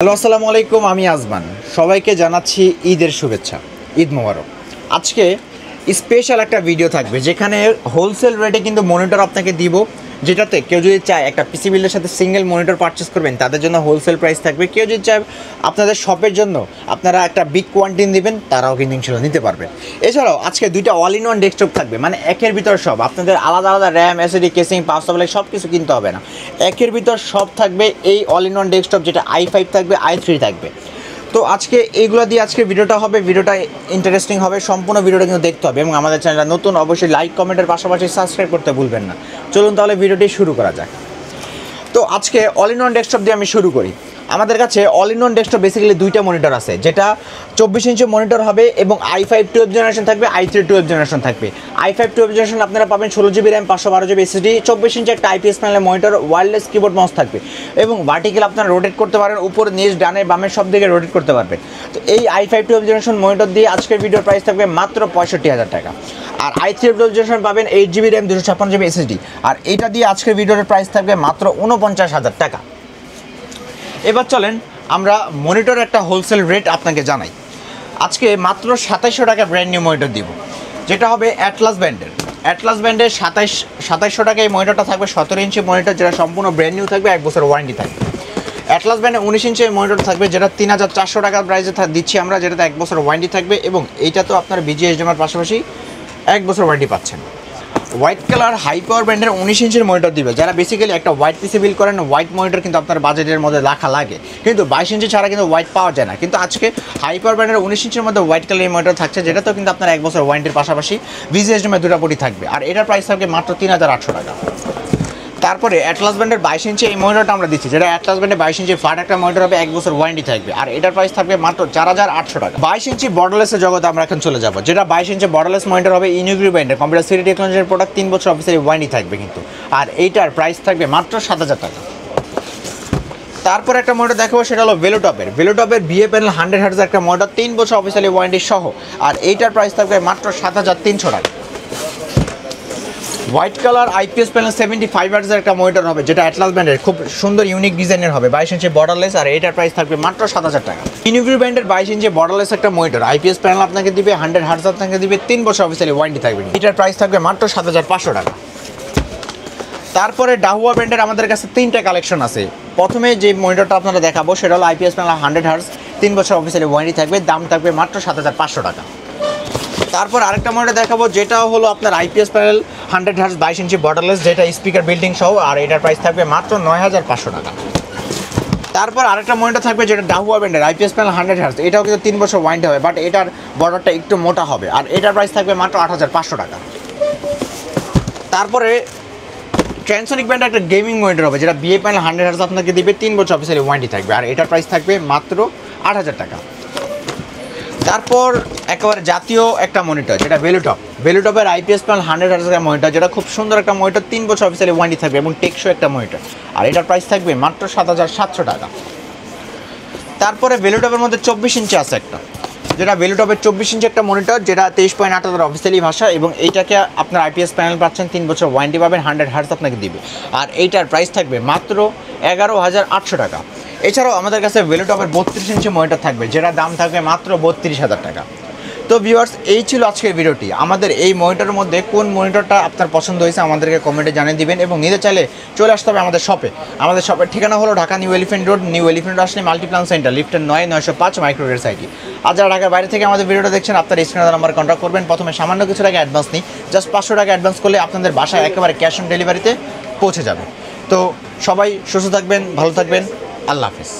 Hello আসসালামু আলাইকুম, আমি আজমান। সবাইকে জানাচ্ছি ঈদের শুভেচ্ছা, ঈদ মোবারক। আজকে স্পেশাল একটা ভিডিও থাকবে যেখানে হোলসেল রেটে কিন্তু মনিটর আপনাকে দিব, যেটাতে কেউ যদি চায় একটা পিসি বিল্ডের সাথে সিঙ্গেল মনিটর পারচেস করবেন তাদের জন্য হোলসেল প্রাইস থাকবে। কেউ যদি চায় আপনাদের শপের জন্য আপনারা একটা বিগ কোয়ান্টিটি দিবেন, তারাও কিন্তু ইনশাল্লাহ নিতে পারবেন। এছাড়াও আজকে দুইটা অল ইন ওয়ান ডেস্কটপ থাকবে, মানে একের ভিতর সব। আপনাদের আলাদা আলাদা RAM, SSD, casing, power supply সব কিছু কিনতে হবে না, একের ভিতর সব থাকবে। এই অল ইন ওয়ান ডেস্কটপ যেটা i5 থাকবে, i3 থাকবে। তো আজকে এইগুলো দিয়ে আজকে ভিডিওটা হবে, ভিডিওটা ইন্টারেস্টিং হবে। সম্পূর্ণ ভিডিওটা কিন্তু দেখতে হবে এবং আমাদের চ্যানেলটা নতুন, অবশ্যই লাইক কমেন্টের পাশাপাশি সাবস্ক্রাইব করতে ভুলবেন না। চলুন তাহলে ভিডিওটি শুরু করা যাক। তো আজকে অল ইন ওয়ান ডেস্কটপ দিয়ে আমি শুরু করি। আমাদের কাছে all in one desktop basically দুইটা মনিটর আছে, যেটা 24 ইঞ্চি মনিটর হবে এবং i5 12 জেনারেশন থাকবে, i3 12 জেনারেশন থাকবে। i5 12 জেনারেশন আপনারা পাবেন 16GB র্যাম, 512GB SSD, 24 ইঞ্চি একটা IPS প্যানেলের মনিটর, ওয়্যারলেস কিবোর্ড মাউস থাকবে এবং ভার্টিক্যাল আপনারা রোটেট করতে পারেন, উপরে নিচ ডানে বামে সব দিকে রোটেট করতে পারবেন। তো এই i5 12 জেনারেশন মনিটর দিয়ে আজকের ভিডিওর প্রাইস থাকবে মাত্র 65,000 টাকা। আর i3 12 জেনারেশন পাবেন 8GB র্যাম, 256GB SSD, আর এটা দিয়ে আজকের ভিডিওর প্রাইস থাকবে মাত্র 49,000 টাকা। এবার চলেন আমরা মনিটর একটা হোলসেল রেট আপনাকে জানাই। আজকে মাত্র 2700 টাকা ব্র্যান্ড নিউ মনিটর দিব, যেটা হবে অ্যাটলাস ব্র্যান্ডের। অ্যাটলাস ব্র্যান্ডের 2700 টাকা এই মনিটরটা থাকবে। 17 ইঞ্চি মনিটর, যেটা সম্পূর্ণ ব্র্যান্ড নিউ থাকবে, 1 বছর ওয়ারেন্টি থাকবে। অ্যাটলাস ব্র্যান্ডের 19 ইঞ্চি মনিটর থাকবে, যেটা 3400 টাকার প্রাইসে দিচ্ছি আমরা, যেটাতে 1 বছর ওয়ারেন্টি থাকবে এবং এইটা তো আপনার BGSDMR পাশাপাশি 1 বছর ওয়ারেন্টি পাচ্ছেন। হোয়াইট কালার হাই পাওয়ার ব্র্যান্ডের 19 ইঞ্চির মনিটর দিবে, যারা বেসিক্যালি একটা হোয়াইট পিসি বিল করেন। হোয়াইট মনিটর কিন্তু আপনার বাজেটের মধ্যে রাখা লাগে, কিন্তু 22 ইঞ্চি ছাড়া কিন্তু হোয়াইট পাওয়া যায় না। কিন্তু আজকে হাই পাওয়ার ব্র্যান্ডের 19 ইঞ্চির মধ্যে হোয়াইট কালারের মনিটর থাকছে, যেটাতেও কিন্তু আপনার 1 বছর ওয়ারেন্টির পাশাপাশি BGSDMR দুটো পটি থাকবে, আর এটার প্রাইস থাকবে মাত্র 3800 টাকা। তারপরে অ্যাটলাস ব্র্যান্ডের 22 ইঞ্চি এই মনিটরটা আমরা দিচ্ছি, যেটা অ্যাটলাস ব্র্যান্ডের 22 ইঞ্চি ফ্ল্যাট একটা মনিটর হবে, 1 বছর ওয়ারেন্টি থাকবে, আর এটার প্রাইস থাকবে মাত্র 4800 টাকা। 22 ইঞ্চি বর্ডারলেসের জগতে আমরা এখন চলে যাব, যেটা 22 ইঞ্চি বর্ডারলেস মনিটর হবে ইউনিগ্রি ব্র্যান্ডের, কম্পিউটার সিটি টেকনোলজির প্রোডাক্ট, 3 বছর অফিসিয়ালি ওয়ারেন্টি থাকবে কিন্তু, আর এইটার প্রাইস থাকবে মাত্র 7000 টাকা। তারপর একটা মনিটর দেখাবো, সেটা হলো ভেলোটপের বিএ প্যানেল 100Hz একটা মনিটর, 3 বছর অফিসিয়ালি ওয়ারেন্টি সহ, আর এইটার প্রাইস থাকবে মাত্র 7300 টাকা। White colour IPS panel 75Hz একটা মনিটর হবে, যেটা অ্যাটলাস ব্র্যান্ডের, খুব সুন্দর ইউনিক ডিজাইনের হবে, 22 ইঞ্চি বর্ডারলেস, আর এটার প্রাইস থাকবে মাত্র 7000 টাকা। ইউনিগ্রি ব্র্যান্ডের 22 ইঞ্চি বর্ডারলেস একটা মনিটর, IPS প্যানেল আপনাকে দিবে, 100Hz আপনাকে দিবে, 3 বছর অফিসিয়ালি ওয়ারেন্টি থাকবে, এটার প্রাইস থাকবে মাত্র 7500 টাকা। তারপরে ডাহুয়া ব্র্যান্ডের আমাদের কাছে 3টা কালেকশন আছে। প্রথমে যে মনিটরটা আপনারা দেখাবো সেটা হলো IPS প্যানেল 100Hz, 3 বছর অফিসিয়ালি ওয়ারেন্টি থাকবে, দাম থাকবে মাত্র 7500 টাকা। তারপর আরেকটা মনিটর দেখাবো, যেটা হলো আপনার IPS প্যানেল 100Hz 22 ইঞ্চি বর্ডারলেস, যেটা স্পিকার বিল্ডিং সহ, আর এটার প্রাইস থাকবে মাত্র 9500 টাকা। তারপর আরেকটা মনিটর থাকবে, যেটা ডাহুয়া ব্র্যান্ডের IPS প্যানেল 100Hz, এটাও কিন্তু 3 বছর ওয়ারেন্টি হবে, বাট এটার বর্ডারটা একটু মোটা হবে, আর এটার প্রাইস থাকবে মাত্র 8500 টাকা। তারপরে ট্রান্সোনিক ব্র্যান্ডের একটা গেমিং মনিটর হবে, যেটা বিএ প্যানেল 100Hz আপনাকে দিবে, 3 বছর অফিসিয়ালি ওয়ারেন্টি থাকবে, আর এটার প্রাইস থাকবে মাত্র 8000 টাকা। তারপর একেবারে জাতীয় একটা মনিটর, যেটা ভেলোটপের IPS প্যানেল 100Hz এর মনিটর, যেটা খুব সুন্দর একটা মনিটর, 3 বছর অফিসিয়ালি ওয়ারেন্টি থাকবে এবং টেকসই একটা মনিটর, আর এটার প্রাইস থাকবে মাত্র 7700 টাকা। তারপরে ভেলোটপের মধ্যে 24 ইঞ্চি আছে একটা, যেটা ভেলোটপের 24 ইঞ্চি একটা মনিটর, যেটা 23.8 অফিসিয়ালি ভাষা, এবং এইটাকে আপনার IPS প্যানেল পাচ্ছেন, 3 বছর ওয়ারেন্টি পাবেন, 100Hz আপনাকে দিবে, আর এইটার প্রাইস থাকবে মাত্র 11800 টাকা। এছাড়াও আমাদের কাছে ভেলোটপের 32 ইঞ্চি মনিটর থাকবে, যেটা দাম থাকবে মাত্র 32000 টাকা। তো ভিউয়ার্স, এই ছিল আজকের ভিডিওটি। আমাদের এই মনিটরের মধ্যে কোন মনিটরটা আপনার পছন্দ হয়েছে আমাদেরকে কমেন্টে জানিয়ে দিবেন, এবং নিতে চাইলে চলে আসতে হবে আমাদের শপে। আমাদের শপের ঠিকানা হলো ঢাকা নিউ এলিফ্যান্ট রোড আসলে মাল্টিপ্লান সেন্টার, লিফটের 9/905 মাইক্রোরেট সাইটি। আর যারা ঢাকার বাইরে থেকে আমাদের ভিডিওটা দেখছেন, আপনার স্ক্রিনে নাম্বার কন্ট্যাক্ট করবেন। প্রথমে সামান্য কিছু টাকা অ্যাডভান্স নিই, জাস্ট 500 টাকা অ্যাডভান্স করলে আপনাদের বাসায় একেবারে ক্যাশ অন ডেলিভারিতে পৌঁছে যাবে। তো সবাই সুস্থ থাকবেন, ভালো থাকবেন, আল্লাহ হাফেজ।